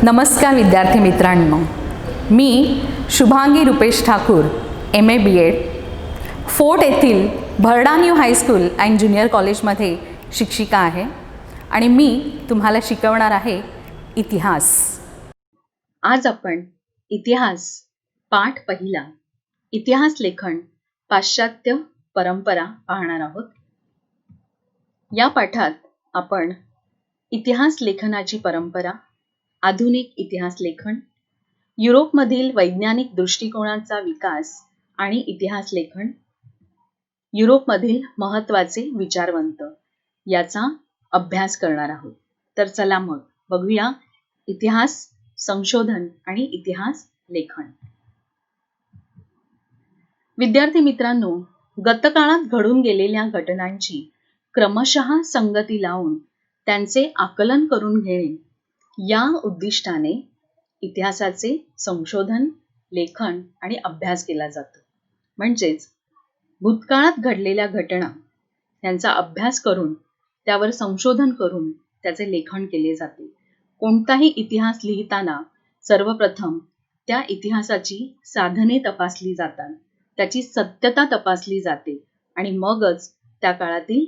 नमस्कार विद्यार्थी मित्रांनो, मी Shubhangi Rupesh Thakur MA BEd Fort येथील Bharda new high school and junior कॉलेजमध्ये शिक्षिका आहे आणि मी तुम्हाला शिकवणार आहे इतिहास. आज आपण इतिहास पाठ पहिला इतिहास लेखन पाश्चात्य परंपरा पाहणार आहोत. या पाठात आपण इतिहास लेखनाची परंपरा, आधुनिक इतिहास लेखन, युरोपमधील वैज्ञानिक दृष्टिकोनाचा विकास आणि इतिहास लेखन, युरोपमधील महत्त्वाचे विचारवंत याचा अभ्यास करणार आहोत. तर चला मग बघूया इतिहास संशोधन आणि इतिहास लेखन. विद्यार्थी मित्रांनो, गतकाळात घडून गेलेल्या घटनांची क्रमशः संगती लावून त्यांचे आकलन करून घेणे या उद्दिष्टाने इतिहासाचे संशोधन, लेखन आणि अभ्यास केला जातो. म्हणजेच भूतकाळात घडलेल्या घटना यांचा अभ्यास करून त्यावर संशोधन करून त्याचे लेखन केले जाते. कोणताही इतिहास लिहिताना सर्वप्रथम त्या इतिहासाची साधने तपासली जातात, त्याची सत्यता तपासली जाते आणि मगच त्या काळातील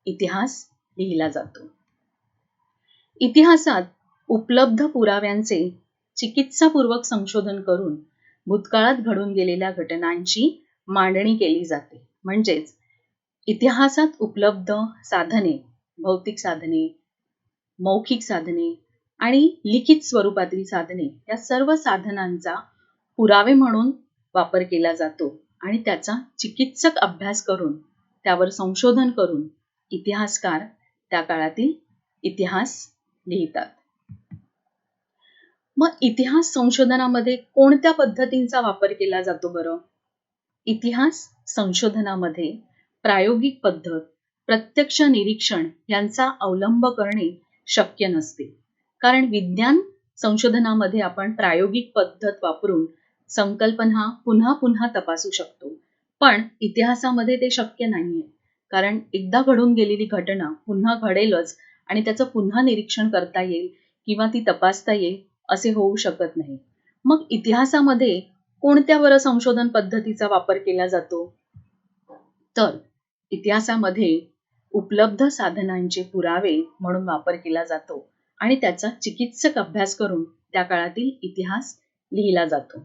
इतिहास लिहिला जातो. इतिहासात उपलब्ध पुराव्यांचे चिकित्सापूर्वक संशोधन करून भूतकाळात घडून गेलेल्या घटनांची मांडणी केली जाते. म्हणजेच इतिहासात उपलब्ध साधने, भौतिक साधने, मौखिक साधने आणि लिखित स्वरूपातील साधने या सर्व साधनांचा पुरावे म्हणून वापर केला जातो आणि त्याचा चिकित्सक अभ्यास करून त्यावर संशोधन करून इतिहासकार त्या काळातील इतिहास लिहितात. मग इतिहास संशोधनामध्ये कोणत्या पद्धतींचा वापर केला जातो बरं? इतिहास संशोधनामध्ये प्रायोगिक पद्धत, प्रत्यक्ष निरीक्षण यांचा अवलंब करणे शक्य नसते. कारण विज्ञान संशोधनामध्ये आपण प्रायोगिक पद्धत वापरून संकल्पना पुन्हा पुन्हा तपासू शकतो. पण इतिहासामध्ये ते शक्य नाहीये. कारण एकदा घडून गेलेली घटना पुन्हा घडेलच आणि त्याचं पुन्हा निरीक्षण करता येईल किंवा ती तपासता येईल असे होऊ शकत नाही. मग इतिहासामध्ये कोणत्या बरं संशोधन पद्धतीचा वापर केला जातो? तर इतिहासामध्ये उपलब्ध साधनांचे पुरावे म्हणून वापर केला जातो आणि त्याचा चिकित्सक अभ्यास करून त्या काळातील इतिहास लिहिला जातो.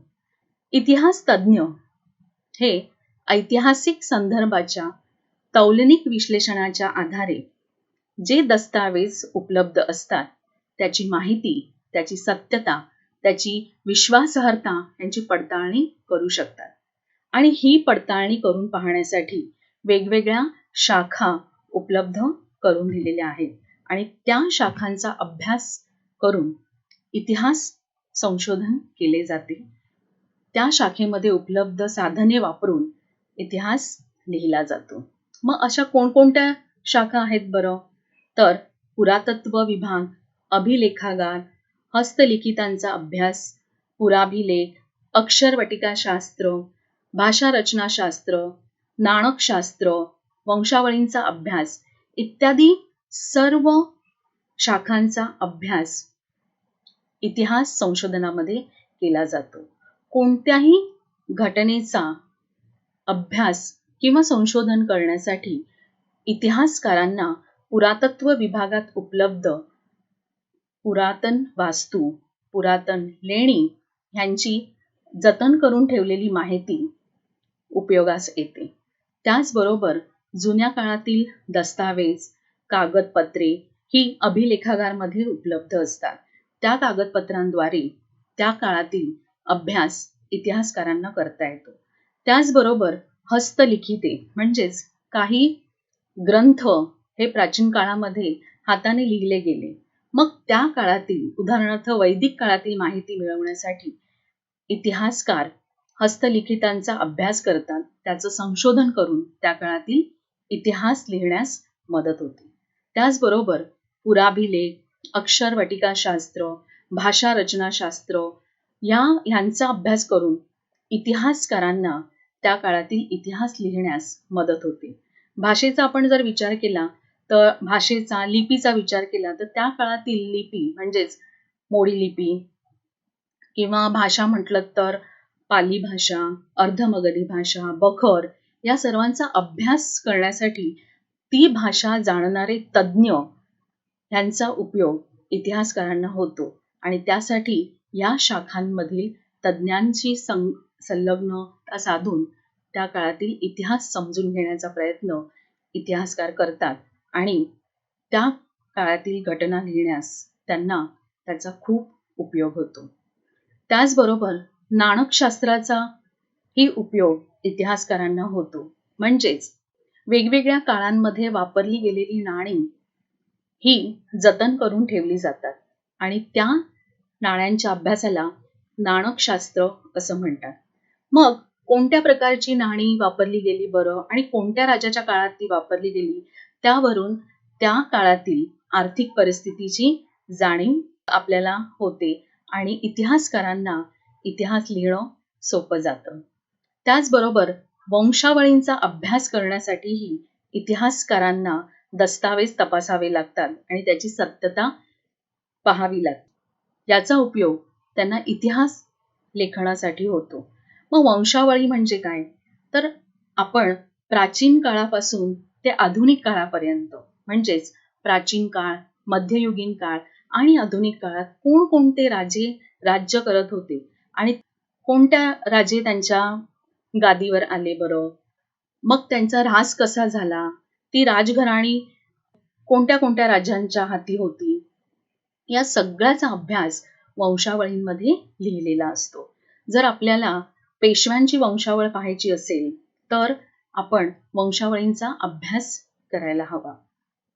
इतिहास तज्ञ हे ऐतिहासिक संदर्भाच्या तौलनिक विश्लेषणाच्या आधारे जे दस्तावेज उपलब्ध असतात त्याची माहिती, त्याची सत्यता, त्याची विश्वासार्हता यांची पडताळणी करू शकतात. आणि ही पडताळणी करून पाहण्यासाठी वेगवेगळ्या शाखा उपलब्ध करून दिलेल्या आहेत आणि त्या शाखांचा अभ्यास करून इतिहास संशोधन केले जाते. त्या शाखेमध्ये उपलब्ध साधने वापरून इतिहास लिहिला जातो. मग अशा कोणकोणत्या शाखा आहेत बरं? तर पुरातत्व विभाग, अभिलेखागार, हस्तलिखितांचा अभ्यास, पुराभिलेख, अक्षरवटिकाशास्त्र, भाषारचनाशास्त्र, नाणकशास्त्र, वंशावळींचा अभ्यास इत्यादी सर्व शाखांचा अभ्यास इतिहास संशोधनामध्ये केला जातो. कोणत्याही घटनेचा अभ्यास किंवा संशोधन करण्यासाठी इतिहासकारांना पुरातत्व विभागात उपलब्ध पुरातन वास्तू, पुरातन लेणी ह्यांची जतन करून ठेवलेली माहिती उपयोगास येते. त्याचबरोबर जुन्या काळातील दस्तावेज, कागदपत्रे ही अभिलेखागारमध्ये उपलब्ध असतात. त्या कागदपत्रांद्वारे त्या काळातील अभ्यास इतिहासकारांना करता येतो. त्याचबरोबर हस्तलिखिते म्हणजेच काही ग्रंथ हे प्राचीन काळामध्ये हाताने लिहिले गेले. मग त्या काळातील, उदाहरणार्थ वैदिक काळातील माहिती मिळवण्यासाठी इतिहासकार हस्तलिखितांचा अभ्यास करतात, त्याचं संशोधन करून त्या काळातील इतिहास लिहिण्यास मदत होते. त्याचबरोबर पुराभिलेख, अक्षरवटिकाशास्त्र, भाषारचनाशास्त्र ह्यांचा अभ्यास करून इतिहासकारांना त्या काळातील इतिहास लिहिण्यास मदत होते. भाषेचा आपण जर विचार केला तर भाषेचा, लिपीचा विचार केला तर त्या काळातील लिपी म्हणजेच मोडी लिपी, किंवा भाषा म्हटलं तर पाली भाषा, अर्धमगधी भाषा, बखर या सर्वांचा अभ्यास करण्यासाठी ती भाषा जाणणारे तज्ज्ञ यांचा उपयोग इतिहासकारांना होतो आणि त्यासाठी या शाखांमधील तज्ज्ञांची संलग्नता साधून त्या काळातील इतिहास समजून घेण्याचा प्रयत्न इतिहासकार करतात आणि त्या काळातील घटना लिहिण्यास त्यांना त्याचा खूप उपयोग होतो. त्याचबरोबर नाणकशास्त्राचाही उपयोग इतिहासकारांना होतो. म्हणजेच वेगवेगळ्या काळांमध्ये वापरली गेलेली नाणी ही जतन करून ठेवली जातात आणि त्या नाण्यांच्या अभ्यासाला नाणकशास्त्र असं म्हणतात. मग कोणत्या प्रकारची नाणी वापरली गेली बरं आणि कोणत्या राजाच्या काळात ती वापरली गेली, त्यावरून त्या काळातील आर्थिक परिस्थितीची जाणीव आपल्याला होते आणि इतिहासकारांना इतिहास लिहिणं सोपं जातं. त्याचबरोबर वंशावळींचा अभ्यास करण्यासाठीही इतिहासकारांना दस्तावेज तपासावे लागतात आणि त्याची सत्यता पाहावी लागते. याचा उपयोग त्यांना इतिहास लेखनासाठी होतो. मग वंशावळी म्हणजे काय? तर आपण प्राचीन काळापासून ते आधुनिक काळापर्यंत म्हणजेच प्राचीन काळ, मध्ययुगीन काळ आणि आधुनिक काळात कोणकोणते राजे राज्य करत होते आणि कोणत्या राजे त्यांच्या गादीवर आले बरं, मग त्यांचा ऱ्हास कसा झाला, ती राजघराणी कोणत्या कोणत्या राज्यांच्या हाती होती, या सगळ्याचा अभ्यास वंशावळींमध्ये लिहिलेला असतो. जर आपल्याला पेशव्यांची वंशावळ पाहायची असेल तर आपण वंशावळींचा अभ्यास करायला हवा.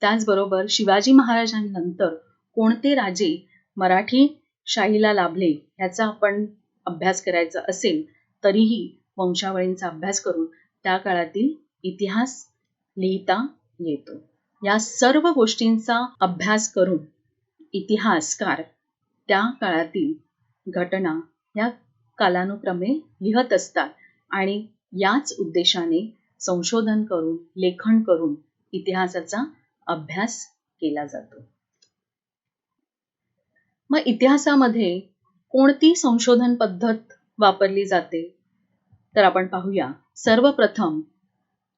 त्याचबरोबर शिवाजी महाराजांनंतर कोणते राजे मराठी शाहीला लाभले याचा आपण अभ्यास करायचा असेल तरीही वंशावळींचा अभ्यास करून त्या काळातील इतिहास लिहिता येतो. या सर्व गोष्टींचा अभ्यास करून इतिहासकार त्या काळातील घटना या कालानुक्रमे लिहत असतात आणि याच उद्देशाने संशोधन करून, लेखन करून इतिहासाचा अभ्यास केला जातो. मग इतिहासामध्ये कोणती संशोधन पद्धत वापरली जाते तर आपण पाहूया. सर्वप्रथम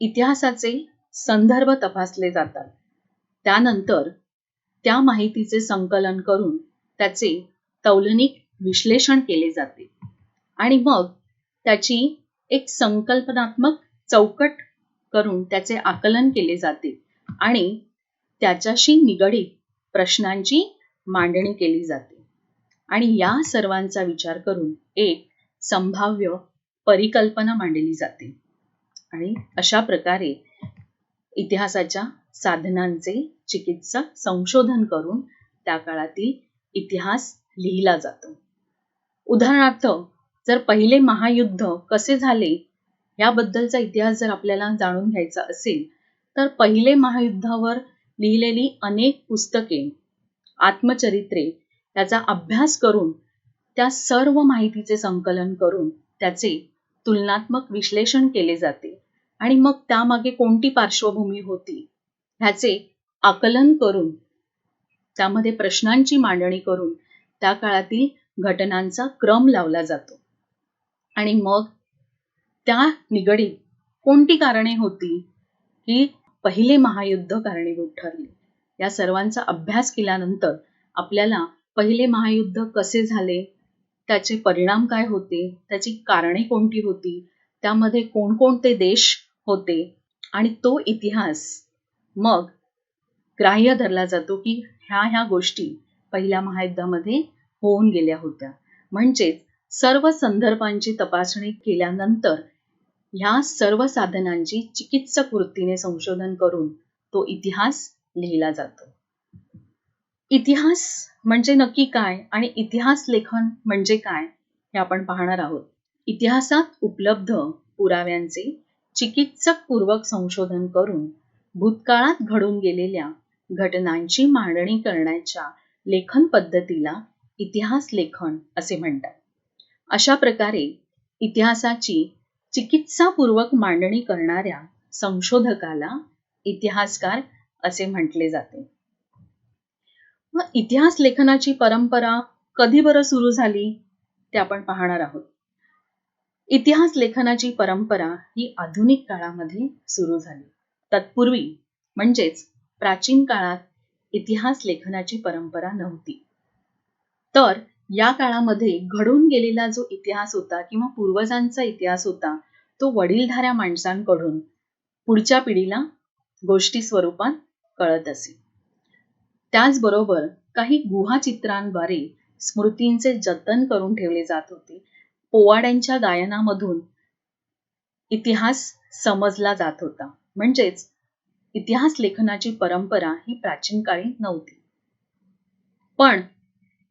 इतिहासाचे संदर्भ तपासले जातात. त्यानंतर त्या माहितीचे संकलन करून त्याचे तौलनिक विश्लेषण केले जाते आणि मग त्याची एक संकल्पनात्मक चौकट करून त्याचे आकलन केले जाते आणि त्याच्याशी निगडीत प्रश्नांची मांडणी केली जाते आणि या सर्वांचा विचार करून एक संभाव्य परिकल्पना मांडली जाते आणि अशा प्रकारे इतिहासाच्या साधनांचे चिकित्सक संशोधन करून त्या काळातील इतिहास लिहिला जातो. उदाहरणार्थ जर पहिले महायुद्ध कसे झाले याबद्दलचा इतिहास जर आपल्याला जाणून घ्यायचा असेल तर पहिले महायुद्धावर लिहिलेली अनेक पुस्तके, आत्मचरित्रे याचा अभ्यास करून त्या सर्व माहितीचे संकलन करून त्याचे तुलनात्मक विश्लेषण केले जाते आणि मग त्यामागे कोणती पार्श्वभूमी होती ह्याचे आकलन करून त्यामध्ये प्रश्नांची मांडणी करून त्या काळातील घटनांचा क्रम लावला जातो आणि मग त्या निगडीत कोणती कारणे होती की पहिले महायुद्ध कारणीभूत ठरले. या सर्वांचा अभ्यास केल्यानंतर आपल्याला पहिले महायुद्ध कसे झाले, त्याचे परिणाम काय होते, त्याची कारणे कोणती होती, त्यामध्ये कोणकोणते देश होते आणि तो इतिहास मग ग्राह्य धरला जातो की ह्या गोष्टी पहिल्या महायुद्धामध्ये होऊन गेल्या होत्या. म्हणजेच सर्व संदर्भांची तपासणी केल्यानंतर ह्या सर्व साधनांची चिकित्सक वृत्तीने संशोधन करून तो इतिहास लिहिला जातो. इतिहास म्हणजे नक्की काय आणि इतिहास लेखन म्हणजे काय हे आपण पाहणार आहोत. इतिहासात उपलब्ध पुराव्यांचे चिकित्सकपूर्वक संशोधन करून भूतकाळात घडून गेलेल्या घटनांची मांडणी करण्याच्या लेखन पद्धतीला इतिहास लेखन असे म्हणतात. अशा प्रकारे इतिहासाची चिकित्सापूर्वक मांडणी करणाऱ्या संशोधकाला इतिहासकार असे म्हटले जाते. मग इतिहास लेखनाची परंपरा कधी बरं सुरू झाली ते आपण पाहणार आहोत. इतिहास लेखनाची परंपरा ही आधुनिक काळामध्ये सुरू झाली. तत्पूर्वी म्हणजेच प्राचीन काळात इतिहास लेखनाची परंपरा नव्हती. तर या काळामध्ये घडून गेलेला जो इतिहास होता किंवा पूर्वजांचा इतिहास होता, तो वडीलधाऱ्या माणसांकडून पुढच्या पिढीला गोष्टी स्वरूपात कळत असे. त्याचबरोबर काही गुहाचित्रांद्वारे स्मृतींचे जतन करून ठेवले जात होते. पोवाड्यांच्या गायनामधून इतिहास समजला जात होता. म्हणजेच इतिहास लेखनाची परंपरा ही प्राचीन काळी नव्हती. पण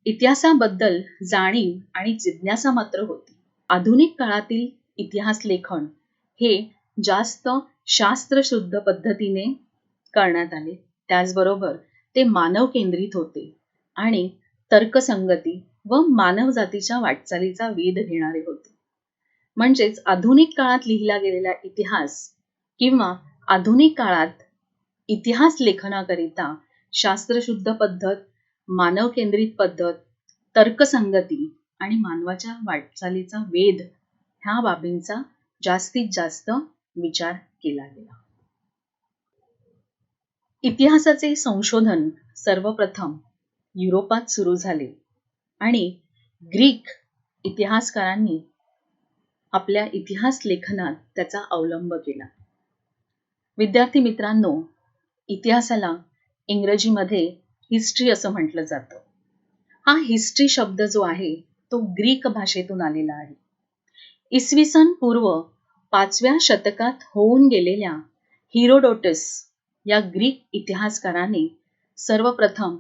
इतिहासाबद्दल जाणीव आणि जिज्ञासा मात्र होती. आधुनिक काळातील इतिहास लेखन हे जास्त शास्त्रशुद्ध पद्धतीने करण्यात आले. त्याचबरोबर ते मानव केंद्रित होते आणि तर्कसंगती व मानवजातीच्या वाटचालीचा वेध घेणारे होते. म्हणजेच आधुनिक काळात लिहिला गेलेला इतिहास किंवा आधुनिक काळात इतिहास लेखनाकरिता शास्त्रशुद्ध पद्धत, मानव केंद्रित पद्धत, तर्कसंगती आणि मानवाच्या वाटचालीचा वेध ह्या बाबींचा जास्तीत जास्त विचार केला गेला. इतिहासाचे संशोधन सर्वप्रथम युरोपात सुरू झाले आणि ग्रीक इतिहासकारांनी आपल्या इतिहास लेखनात त्याचा अवलंब केला. विद्यार्थी मित्रांनो, इतिहासाला इंग्रजीमध्ये हिस्ट्री असं म्हटलं जातं. हा हिस्ट्री शब्द जो आहे तो ग्रीक भाषेतून आलेला आहे. इसवी सन पूर्व 5व्या शतकात होऊन गेलेल्या हिरोडोटस या ग्रीक इतिहासकाराने सर्वप्रथम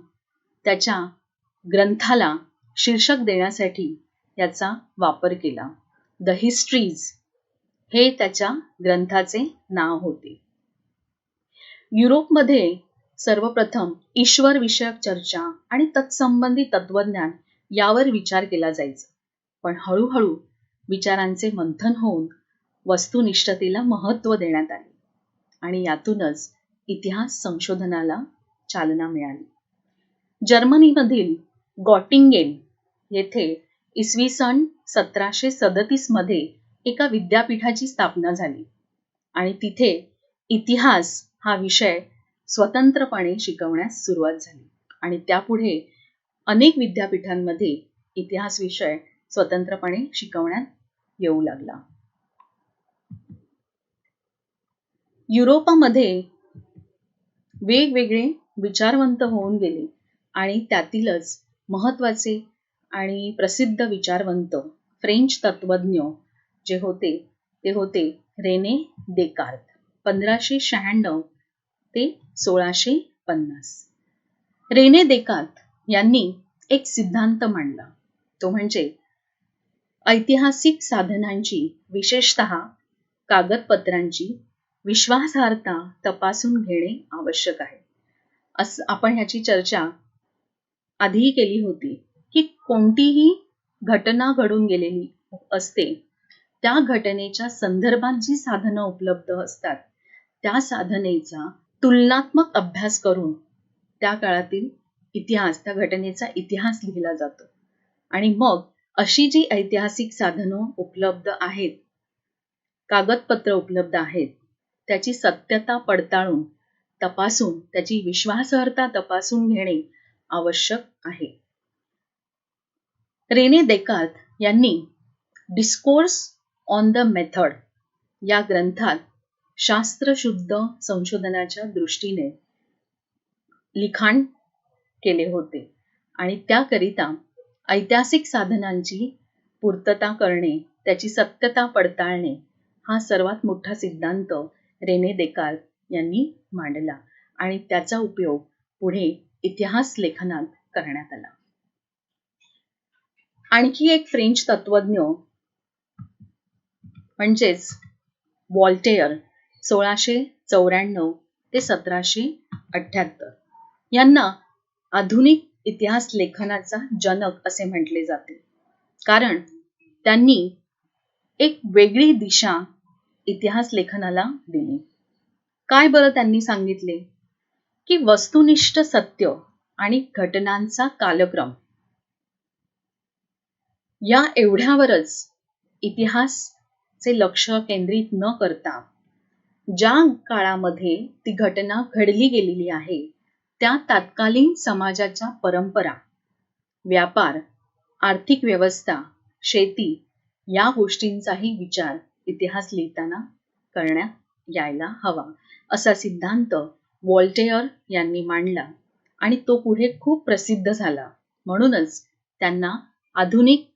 त्याच्या ग्रंथाला शीर्षक देण्यासाठी याचा वापर केला. द हिस्ट्रीज हे त्याच्या ग्रंथाचे नाव होते. युरोपमध्ये सर्वप्रथम ईश्वर विषयक चर्चा आणि तत्संबंधी तत्वज्ञान यावर विचार केला जायचा. पण हळूहळू विचारांचे मंथन होऊन वस्तुनिष्ठतेला महत्त्व देण्यात आले आणि यातूनच इतिहास संशोधनाला चालना मिळाली. जर्मनीमधील गॉटिंगेन येथे इसवी सन 1737 मध्ये एका विद्यापीठाची स्थापना झाली आणि तिथे इतिहास हा विषय स्वतंत्रपणे शिकवण्यास सुरुवात झाली आणि त्यापुढे अनेक विद्यापीठांमध्ये इतिहास विषय स्वतंत्रपणे शिकवण्यात येऊ लागला. युरोपामध्ये वेगवेगळे विचारवंत होऊन गेले आणि त्यातीलच महत्त्वाचे आणि प्रसिद्ध विचारवंत फ्रेंच तत्वज्ञ जे होते ते होते रेने देकार्त. 1596 ते 1650. रेने देकार्त यांनी एक सिद्धांत मांडला, तो म्हणजे ऐतिहासिक साधनांची, विशेषतः कागदपत्रांची विश्वासार्हता तपासून घेणे आवश्यक आहे. असं आपण ह्याची चर्चा आधीही केली होती की कोणतीही घटना घडून गेलेली असते, त्या घटनेच्या संदर्भात जी साधनं उपलब्ध असतात त्या साधनेचा तुलनात्मक अभ्यास करून त्या काळातील इतिहास, त्या घटनेचा इतिहास लिहिला जातो आणि मग अशी जी ऐतिहासिक साधनं उपलब्ध आहेत, कागदपत्र उपलब्ध आहेत, त्याची सत्यता पडताळून तपासून त्याची विश्वासार्हता तपासून घेणे आवश्यक आहे. रेने देकार्त यांनी डिस्कोर्स ऑन द मेथड या ग्रंथात शास्त्रशुद्ध संशोधनाच्या दृष्टीने लिखाण केले होते आणि त्याकरिता ऐतिहासिक साधनांची पूर्तता करणे, त्याची सत्यता पडताळणे हा सर्वात मोठा सिद्धांत रेने देकार्त यांनी मांडला आणि त्याचा उपयोग पुढे इतिहास लेखनात करण्यात आला. आणखी एक फ्रेंच तत्वज्ञ म्हणजेच वॉल्टेयर 1694 ते 1778 यांना आधुनिक इतिहास लेखनाचा जनक असे म्हटले जाते, कारण त्यांनी एक वेगळी दिशा इतिहास लेखनाला दिली. काय बरं त्यांनी सांगितले की वस्तुनिष्ठ सत्य आणि घटनांचा कालक्रम या एवढ्यावरच इतिहासचे लक्ष केंद्रित न करता ज्या काळामध्ये ती घटना घडली गेलेली आहे त्या तत्कालीन समाजाच्या परंपरा, व्यापार, आर्थिक व्यवस्था, शेती या गोष्टींचाही विचार इतिहास लिहिताना करण्यात यायला हवा असा सिद्धांत व्हॉल्टेयर यांनी मांडला आणि तो पुढे खूप प्रसिद्ध झाला. म्हणूनच त्यांना आधुनिक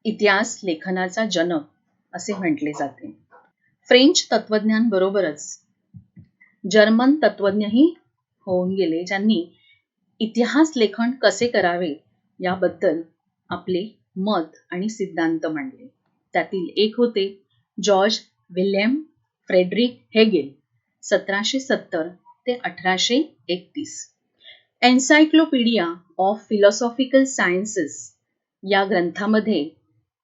इतिहास लेखनाचा जनक असे म्हटले जाते. फ्रेंच तत्वज्ञांबरोबरच जर्मन तत्वज्ञही होऊन गेले, ज्यांनी इतिहास लेखन कसे करावे याबद्दल आपले मत आणि सिद्धांत मांडले. त्यातील एक होते जॉर्ज विल्यम फ्रेडरिक हेगेल 1770 ते 1831. एन्सायक्लोपीडिया ऑफ फिलॉसॉफिकल सायन्सेस या ग्रंथामध्ये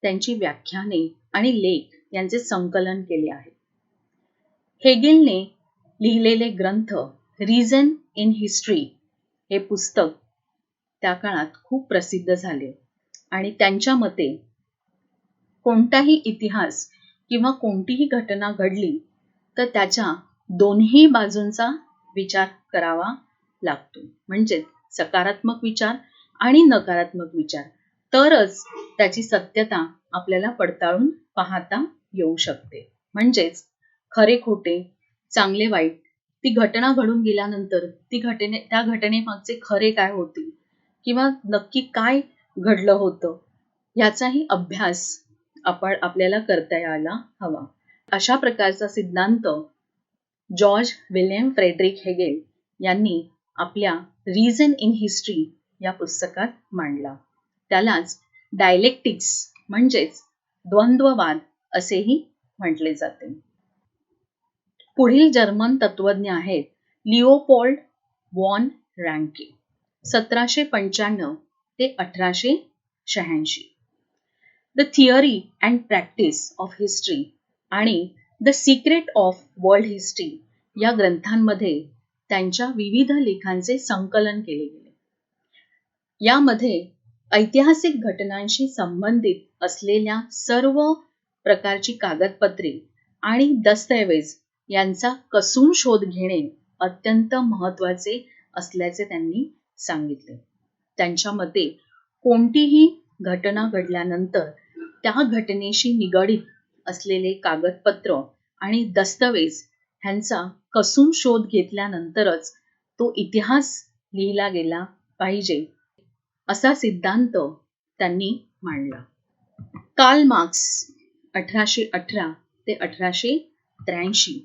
त्यांची व्याख्याने आणि लेख यांचे संकलन केले आहे. हेगेलने लिहिलेले ग्रंथ रिझन इन हिस्ट्री हे पुस्तक त्या काळात खूप प्रसिद्ध झाले आणि त्यांच्या मते कोणताही इतिहास किंवा कोणतीही घटना घडली तर त्याच्या दोन्ही बाजूंचा विचार करावा लागतो. म्हणजे सकारात्मक विचार आणि नकारात्मक विचार, तरच त्याची सत्यता आपल्याला पडताळून पाहता येऊ शकते. म्हणजेच खरे खोटे, चांगले वाईट, ती घटना घडून गेल्यानंतर त्या घटनेमागचे खरे काय होते किंवा नक्की काय घडलं होतं याचाही अभ्यास आपल्याला करता यायला हवा. अशा प्रकारचा सिद्धांत जॉर्ज विल्यम फ्रेडरिक हेगेल यांनी आपल्या रिझन इन हिस्ट्री या पुस्तकात मांडला. त्यालाच डायलेक्टिक्स म्हणजेच द्वंद्ववाद असेही म्हटले जाते. पुढील जर्मन तत्वज्ञ आहेत लिओपोल्ड वॉन रँके 1795 ते 1886. The theory and practice of history आणि the secret of world history या ग्रंथांमध्ये त्यांच्या विविध लेखांचे संकलन केले गेले. यामध्ये ऐतिहासिक घटनांशी संबंधित असलेल्या सर्व प्रकारची कागदपत्रे आणि दस्तऐवज यांचा कसून शोध घेणे अत्यंत महत्त्वाचे असल्याचे त्यांनी सांगितले. त्यांच्या मते कोणतीही घटना घडल्यानंतर त्या घटनेशी निगडीत असलेले कागदपत्र आणि दस्तऐवज ह्यांचा कसून शोध घेतल्यानंतरच तो इतिहास लिहिला गेला पाहिजे असा सिद्धांत त्यांनी मांडला. कार्ल मार्क्स 1818 ते 1883.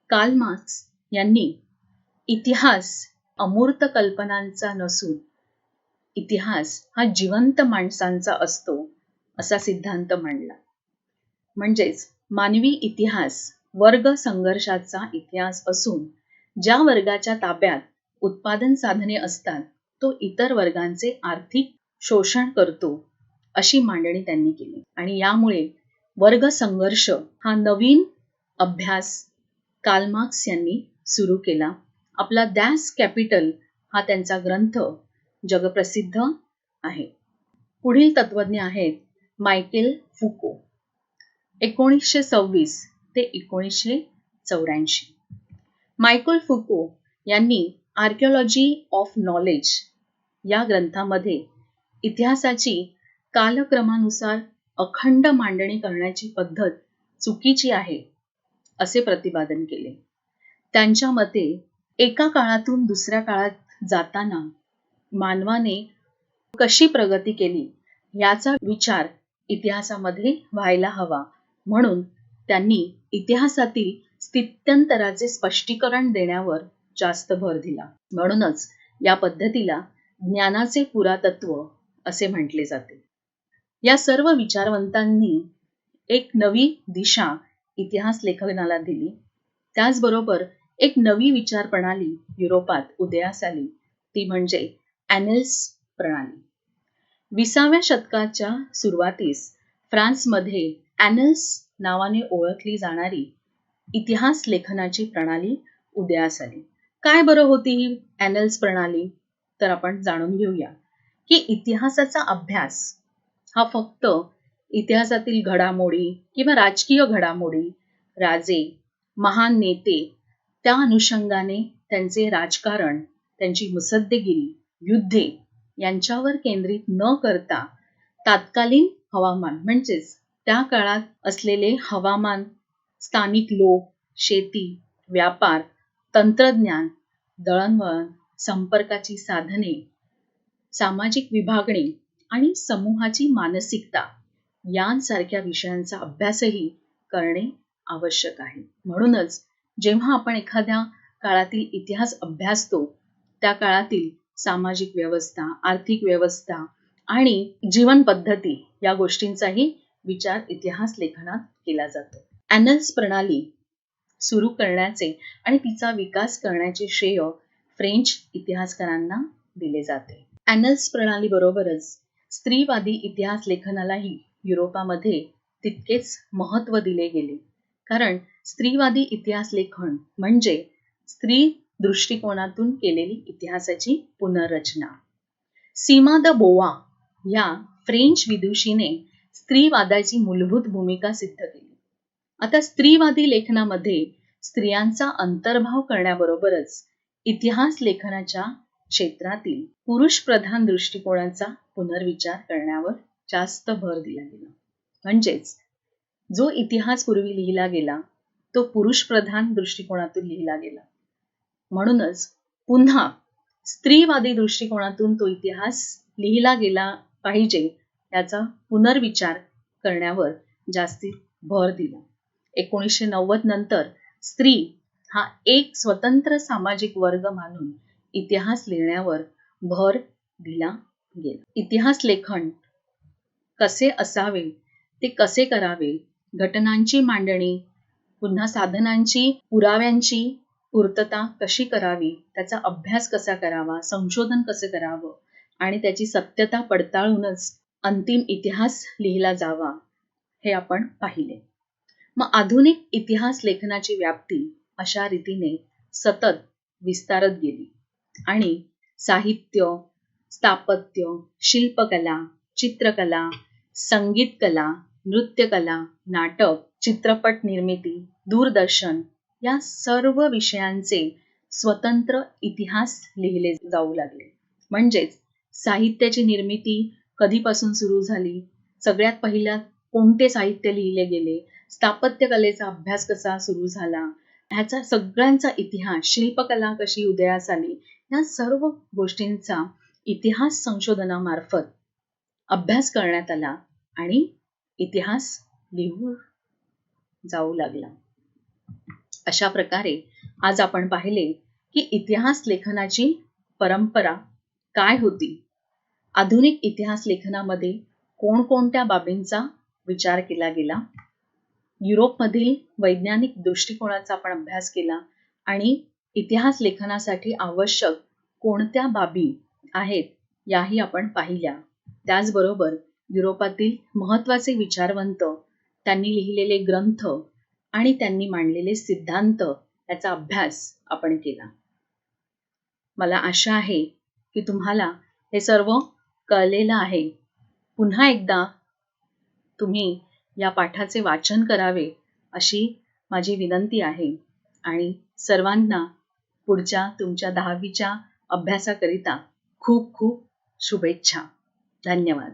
कार्ल मार्क्स यांनी इतिहास अमूर्त कल्पनांचा नसून इतिहास हा जिवंत माणसांचा असतो असा सिद्धांत मांडला. म्हणजेच मानवी इतिहास वर्ग संघर्षाचा इतिहास असून ज्या वर्गाच्या ताब्यात उत्पादन साधने असतात तो इतर वर्गांचे आर्थिक शोषण करतो अशी मांडणी त्यांनी केली. आणि यामुळे वर्ग संघर्ष हा नवीन अभ्यास कार्ल मार्क्स यांनी सुरू केला. आपला दॅस कॅपिटल हा त्यांचा ग्रंथ जगप्रसिद्ध आहे. पुढील तत्वज्ञ आहेत मायकेल फुको 1926 ते 1984. मायकेल फुको यांनी आर्किओलॉजी ऑफ नॉलेज या ग्रंथामध्ये इतिहासाची कालक्रमानुसार अखंड मांडणी करण्याची पद्धत चुकीची आहे असे प्रतिपादन केले. त्यांच्या मते एका काळातून दुसऱ्या काळात जाताना मानवाने कशी प्रगती केली याचा विचार इतिहासामध्ये व्हायला हवा. म्हणून त्यांनी इतिहासातील स्थित्यंतराचे स्पष्टीकरण देण्यावर जास्त भर दिला. म्हणूनच या पद्धतीला ज्ञानाचे पुरातत्व असे म्हटले जाते. या सर्व विचारवंतांनी एक नवी दिशा इतिहास लेखनाला दिली. त्याचबरोबर एक नवी विचार प्रणाली युरोपात उदयास आली, ती म्हणजे ॲनल्स प्रणाली. 20व्या शतकाच्या सुरुवातीस फ्रान्समध्ये ॲनल्स नावाने ओळखली जाणारी इतिहास लेखनाची प्रणाली उदयास आली. काय बरं होती ही ॲनल्स प्रणाली? तर आपण जाणून घेऊया की इतिहासाचा अभ्यास हा फक्त इतिहासातील घडामोडी किंवा राजकीय घडामोडी, राजे, महान नेते, त्या अनुषंगाने त्यांचे राजकारण, त्यांची मुत्सद्देगिरी, युद्धे यांच्यावर केंद्रित न करता तात्कालीन हवामान म्हणजेच त्या काळात असलेले हवामान, स्थानिक लोक, शेती, व्यापार, तंत्रज्ञान, दळणवळण, संपर्काची साधने, सामाजिक विभागणी आणि समूहाची मानसिकता यांसारख्या विषयांचा अभ्यासही करणे आवश्यक आहे. म्हणूनच जेव्हा आपण एखाद्या काळातील इतिहास अभ्यासतो, त्या काळातील सामाजिक व्यवस्था, आर्थिक व्यवस्था आणि जीवन पद्धती या गोष्टींचाही विचार इतिहास लेखनात केला जातो. ॲनल्स प्रणाली सुरू करण्याचे आणि तिचा विकास करण्याचे श्रेय फ्रेंच इतिहासकारांना दिले जाते. ॲनल्स प्रणालीबरोबरच स्त्रीवादी इतिहास लेखनालाही युरोपामध्ये तितकेच महत्त्व दिले गेले. कारण स्त्रीवादी इतिहास लेखन म्हणजे स्त्री दृष्टिकोनातून केलेली इतिहासाची पुनर्रचना. सीमा द बोवा या फ्रेंच विदुषीने स्त्रीवादाची मूलभूत भूमिका सिद्ध केली. आता स्त्रीवादी लेखनामध्ये स्त्रियांचा अंतर्भाव करण्याबरोबरच इतिहास लेखनाच्या क्षेत्रातील पुरुषप्रधान दृष्टिकोनाचा पुनर्विचार करण्यावर जास्त भर दिला गेला. म्हणजेच जो इतिहास पूर्वी लिहिला गेला तो पुरुषप्रधान दृष्टिकोनातून लिहिला गेला. म्हणूनच पुन्हा स्त्रीवादी दृष्टिकोनातून तो इतिहास लिहिला गेला पाहिजे याचा पुनर्विचार करण्यावर जास्ती भर दिला. 1990 नंतर स्त्री हा एक स्वतंत्र सामाजिक वर्ग मानून इतिहास लिहिण्यावर भर दिला गेला. इतिहास लेखन कसे असावे, ते कसे करावे, घटनांची मांडणी, पुन्हा साधनांची, पुराव्यांची पूर्तता कशी करावी, त्याचा अभ्यास कसा करावा, संशोधन कसं करावं आणि त्याची सत्यता पडताळूनच अंतिम इतिहास लिहिला जावा हे आपण पाहिले. मग आधुनिक इतिहास लेखनाची व्याप्ती अशा रीतीने सतत विस्तारत गेली आणि साहित्य, स्थापत्य, शिल्पकला, चित्रकला, संगीतकला, नृत्यकला, नाटक, चित्रपट निर्मिती, दूरदर्शन या सर्व विषयांचे स्वतंत्र इतिहास लिहिले जाऊ लागले. म्हणजेच साहित्याची निर्मिती कधीपासून सुरू झाली, सगळ्यात पहिला कोणते साहित्य लिहिले गेले, स्थापत्यकलेचा अभ्यास कसा सुरू झाला, ह्याचा सगळ्यांचा इतिहास, शिल्पकला कशी उदयास आली, या सर्व गोष्टींचा इतिहास संशोधनामार्फत अभ्यास करण्यात आला आणि इतिहास लिहून जाऊ लागला. अशा प्रकारे आज आपण पाहिले की इतिहास लेखनाची परंपरा काय होती, आधुनिक इतिहास लेखनामध्ये कोणकोणत्या बाबींचा विचार केला गेला, युरोपमधील वैज्ञानिक दृष्टिकोनाचा आपण अभ्यास केला आणि इतिहास लेखनासाठी आवश्यक कोणत्या बाबी आहेत याही आपण पाहिल्या. त्याचबरोबर युरोपातील महत्त्वाचे विचारवंत, त्यांनी लिहिलेले ग्रंथ आणि त्यांनी मांडलेले सिद्धांत याचा अभ्यास आपण केला. मला आशा आहे की तुम्हाला हे सर्व कळलेलं आहे. पुन्हा एकदा तुम्ही या पाठाचे वाचन करावे अशी माझी विनंती आहे आणि सर्वांना पुढच्या तुमच्या 10वीच्या अभ्यासाकरिता खूप खूप शुभेच्छा. धन्यवाद.